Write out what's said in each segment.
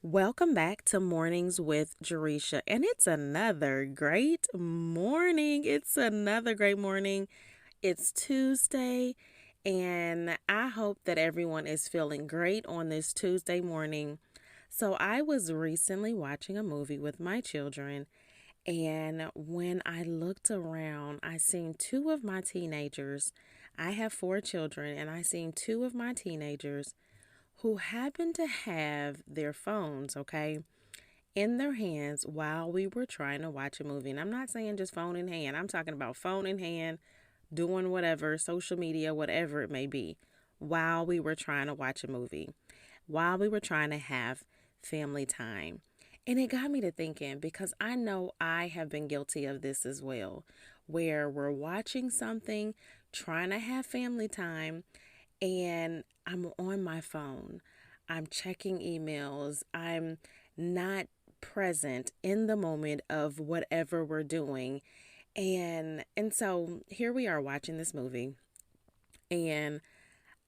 Welcome back to Mornings with Jaresha, and it's another great morning. It's another great morning. It's Tuesday, and I hope that everyone is feeling great on this Tuesday morning. So, I was recently watching a movie with my children, and when I looked around, I seen two of my teenagers. I have four children, and I seen two of my teenagers who happened to have their phones, okay, in their hands while we were trying to watch a movie. And I'm not saying just phone in hand, I'm talking about phone in hand, doing whatever, social media, whatever it may be, while we were trying to watch a movie, while we were trying to have family time. And it got me to thinking because I know I have been guilty of this as well, where we're watching something, trying to have family time, and I'm on my phone. I'm checking emails. I'm not present in the moment of whatever we're doing. And so here we are watching this movie, and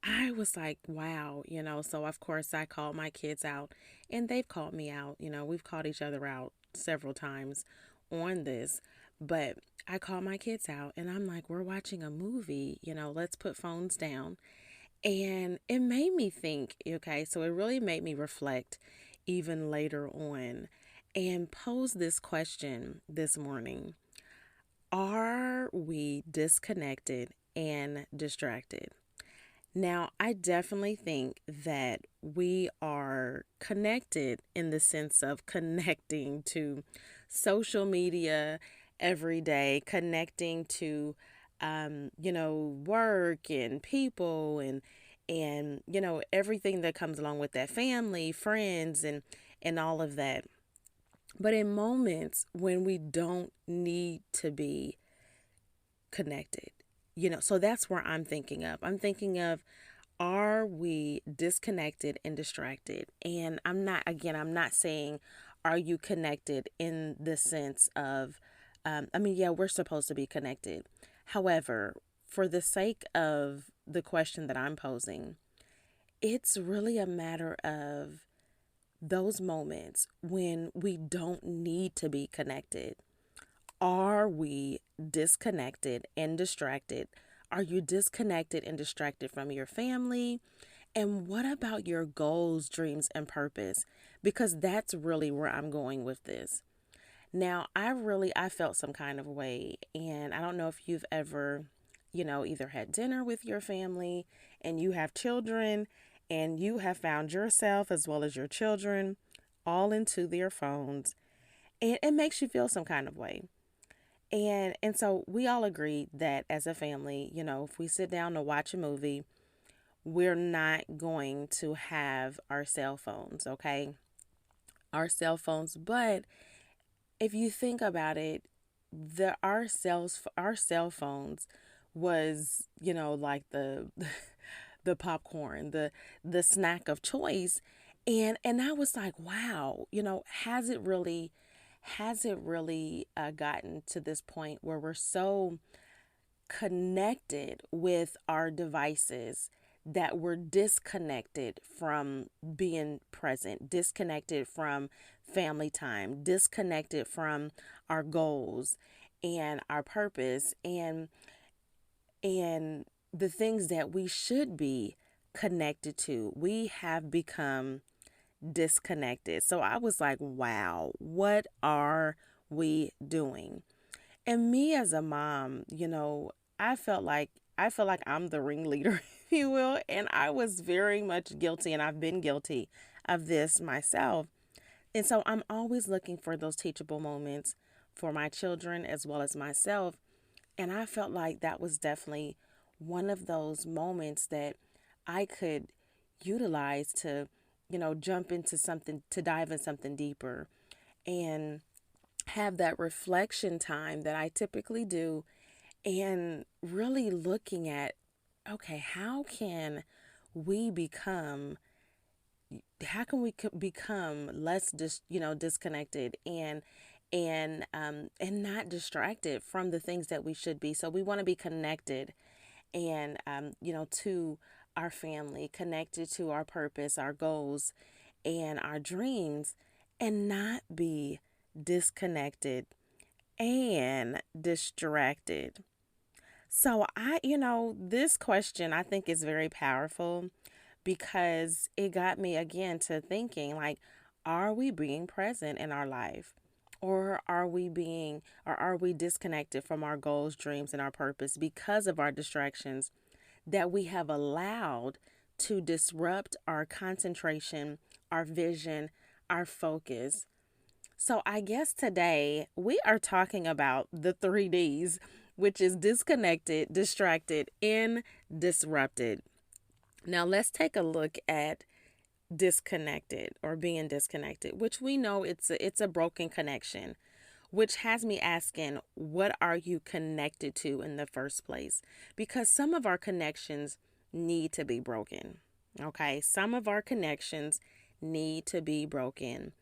I was like, wow, so of course I called my kids out and they've called me out. We've called each other out several times on this, but I called my kids out and I'm like, we're watching a movie, let's put phones down. And it made me think, okay, so it really made me reflect even later on and pose this question this morning. Are we disconnected and distracted? Now, I definitely think that we are connected in the sense of connecting to social media every day, connecting to, work and people and everything that comes along with that, family, friends, and all of that. But in moments when we don't need to be connected, so that's where I'm thinking of. I'm thinking of, are we disconnected and distracted? And I'm not saying, are you connected in the sense of, yeah, we're supposed to be connected. However, for the sake of the question that I'm posing, it's really a matter of those moments when we don't need to be connected. Are we disconnected and distracted? Are you disconnected and distracted from your family? And what about your goals, dreams, and purpose? Because that's really where I'm going with this. Now, I felt some kind of way, and I don't know if you've ever, either had dinner with your family and you have children and you have found yourself as well as your children all into their phones, and it makes you feel some kind of way. And so we all agreed that as a family, if we sit down to watch a movie, we're not going to have our cell phones, okay? Our cell phones, but if you think about it, our cell phones was, like the popcorn, the snack of choice. And I was like, wow, has it really gotten to this point where we're so connected with our devices that we're disconnected from being present, disconnected from family time, disconnected from our goals and our purpose and the things that we should be connected to. We have become disconnected. So I was like, wow, what are we doing? And me as a mom, I felt like I feel like I'm the ringleader, if you will, and I was very much guilty, and I've been guilty of this myself. And so I'm always looking for those teachable moments for my children as well as myself. And I felt like that was definitely one of those moments that I could utilize to, jump into something, to dive in something deeper and have that reflection time that I typically do, and really looking at, okay, we become how can we become less disconnected and not distracted from the things that we should be. So we want to be connected and to our family, connected to our purpose, our goals, and our dreams and not be disconnected and distracted. So this question I think is very powerful because it got me again to thinking like, are we being present in our life? Or are we disconnected from our goals, dreams, and our purpose because of our distractions that we have allowed to disrupt our concentration, our vision, our focus? So I guess today we are talking about the 3 Ds, which is disconnected, distracted, and disrupted. Now let's take a look at disconnected or being disconnected, which we know it's a broken connection, which has me asking, what are you connected to in the first place? Because some of our connections need to be broken. Okay, some of our connections need to be broken.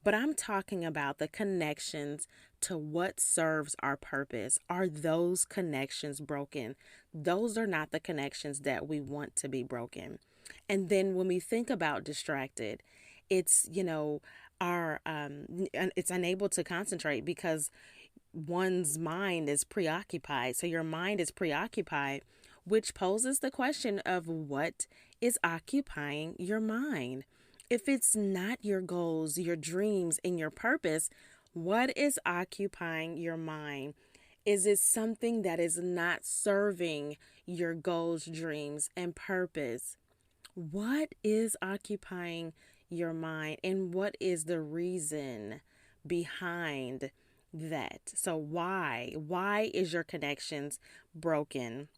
But I'm talking about the connections to what serves our purpose. Are those connections broken? Those are not the connections that we want to be broken. And then when we think about distracted, it's, our it's unable to concentrate because one's mind is preoccupied. So your mind is preoccupied, which poses the question of what is occupying your mind. If it's not your goals, your dreams, and your purpose, what is occupying your mind? Is it something that is not serving your goals, dreams, and purpose? What is occupying your mind, and what is the reason behind that? So why is your connections broken?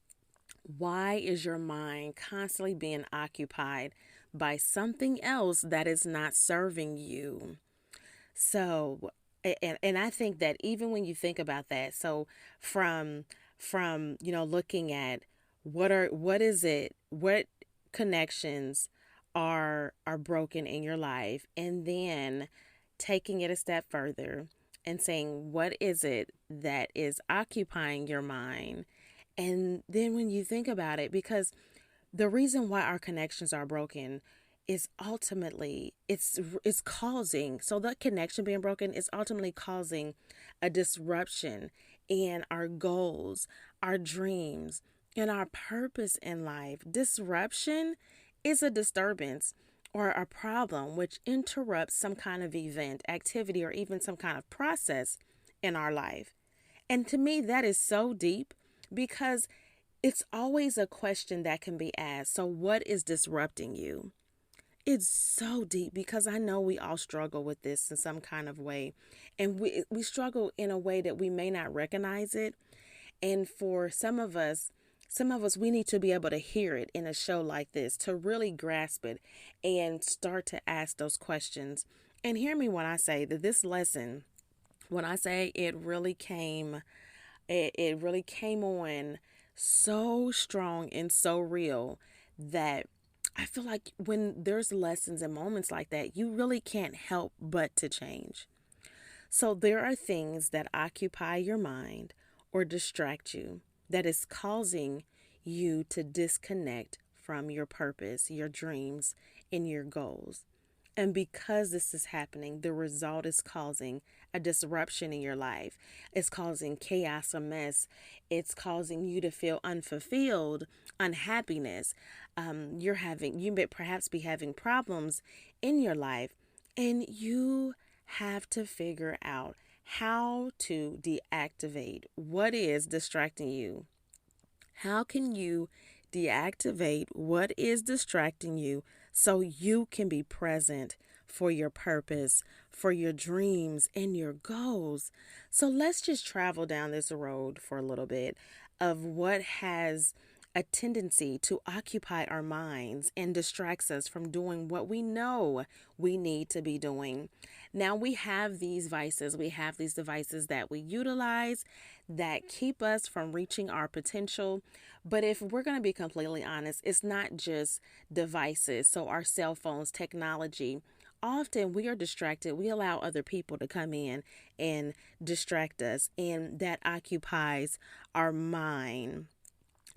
Why is your mind constantly being occupied by something else that is not serving you? So, and I think that even when you think about that, so from looking at what connections are broken in your life, and then taking it a step further and saying, what is it that is occupying your mind? And then when you think about it, because the reason why our connections are broken is ultimately it's causing, so the connection being broken is ultimately causing a disruption in our goals, our dreams, and our purpose in life. Disruption is a disturbance or a problem which interrupts some kind of event, activity, or even some kind of process in our life. And to me, that is so deep because it's always a question that can be asked. So, what is disrupting you? It's so deep because I know we all struggle with this in some kind of way. And we struggle in a way that we may not recognize it. And for some of us, we need to be able to hear it in a show like this to really grasp it and start to ask those questions. And hear me when I say that this lesson, when I say it really came on so strong and so real that I feel like when there's lessons and moments like that, you really can't help but to change. So there are things that occupy your mind or distract you that is causing you to disconnect from your purpose, your dreams, and your goals. And because this is happening, the result is causing a disruption in your life. It's causing chaos, a mess. It's causing you to feel unfulfilled, unhappiness. You may perhaps be having problems in your life, and you have to figure out how to deactivate what is distracting you. How can you deactivate what is distracting you so you can be present for your purpose, for your dreams, and your goals? So let's just travel down this road for a little bit of what has a tendency to occupy our minds and distracts us from doing what we know we need to be doing. Now we have these devices that we utilize that keep us from reaching our potential. But if we're going to be completely honest, it's not just devices. So our cell phones, technology, often we are distracted. We allow other people to come in and distract us, and that occupies our mind.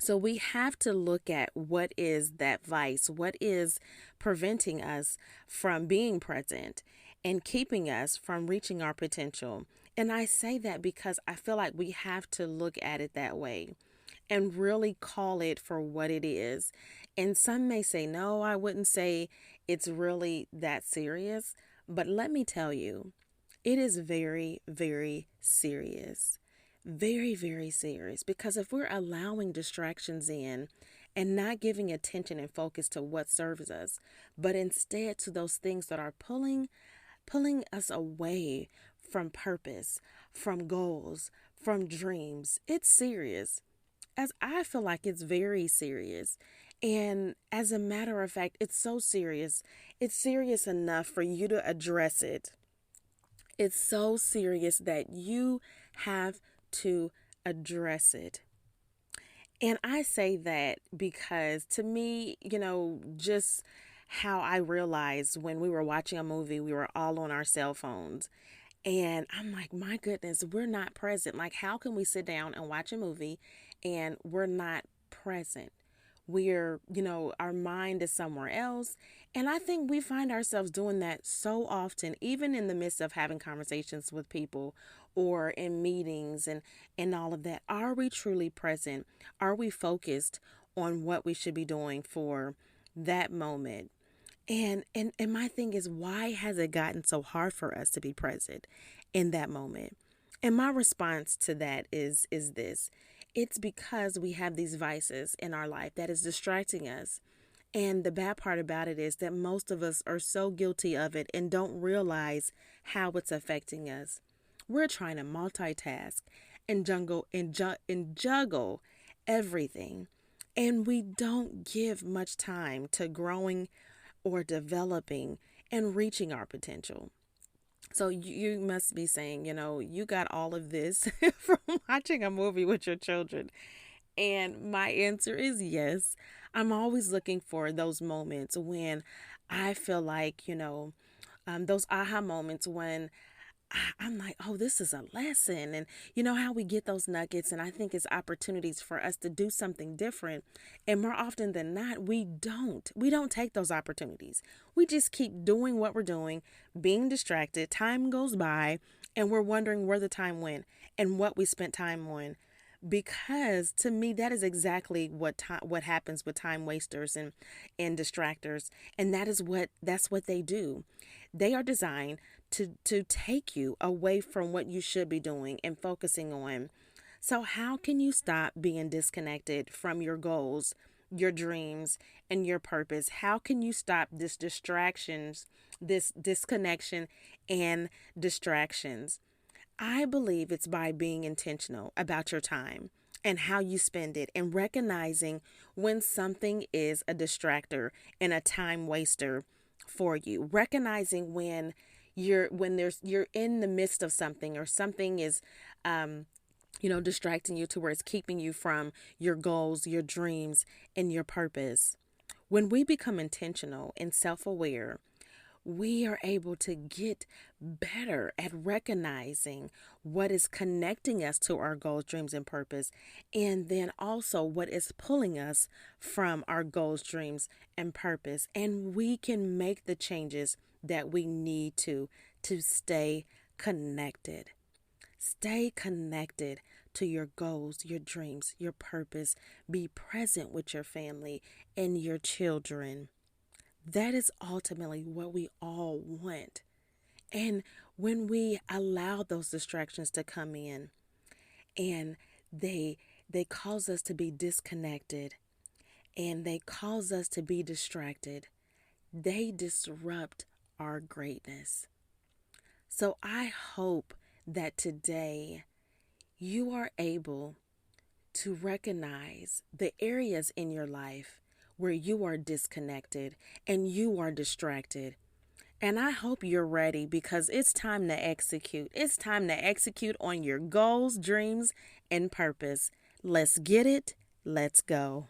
So we have to look at what is that vice, what is preventing us from being present and keeping us from reaching our potential. And I say that because I feel like we have to look at it that way and really call it for what it is. And some may say, no, I wouldn't say it's really that serious. But let me tell you, it is very, very serious. Very, very serious. Because if we're allowing distractions in and not giving attention and focus to what serves us, but instead to those things that are pulling us away from purpose, from goals, from dreams, it's serious. As I feel like it's very serious. And as a matter of fact, it's so serious. It's serious enough for you to address it. It's so serious that you have to address it. And I say that because to me, just how I realized when we were watching a movie, we were all on our cell phones. And I'm like, my goodness, we're not present. Like, how can we sit down and watch a movie and we're not present? Our mind is somewhere else. And I think we find ourselves doing that so often, even in the midst of having conversations with people or in meetings and all of that. Are we truly present? Are we focused on what we should be doing for that moment? And my thing is, why has it gotten so hard for us to be present in that moment? And my response to that is this. It's because we have these vices in our life that is distracting us. And the bad part about it is that most of us are so guilty of it and don't realize how it's affecting us. We're trying to multitask and juggle everything. And we don't give much time to growing or developing and reaching our potential. So you must be saying, you got all of this from watching a movie with your children. And my answer is yes. I'm always looking for those moments when I feel like, those aha moments when I'm like, oh, this is a lesson. And you know how we get those nuggets. And I think it's opportunities for us to do something different. And more often than not, we don't. We don't take those opportunities. We just keep doing what we're doing, being distracted. Time goes by and we're wondering where the time went and what we spent time on. Because to me, that is exactly what happens with time wasters and distractors. And that's what they do. They are designed to take you away from what you should be doing and focusing on. So how can you stop being disconnected from your goals, your dreams, and your purpose? How can you stop this disconnection and distractions? I believe it's by being intentional about your time and how you spend it and recognizing when something is a distractor and a time waster for you. Recognizing when you're in the midst of something or something is distracting you to where it's keeping you from your goals, your dreams, and your purpose. When we become intentional and self-aware, we are able to get better at recognizing what is connecting us to our goals, dreams, and purpose, and then also what is pulling us from our goals, dreams, and purpose. And we can make the changes that we need to stay connected. Stay connected to your goals, your dreams, your purpose. Be present with your family and your children. That is ultimately what we all want. And when we allow those distractions to come in and they cause us to be disconnected and they cause us to be distracted, they disrupt our greatness. So I hope that today you are able to recognize the areas in your life where you are disconnected and you are distracted. And I hope you're ready because it's time to execute. It's time to execute on your goals, dreams, and purpose. Let's get it. Let's go.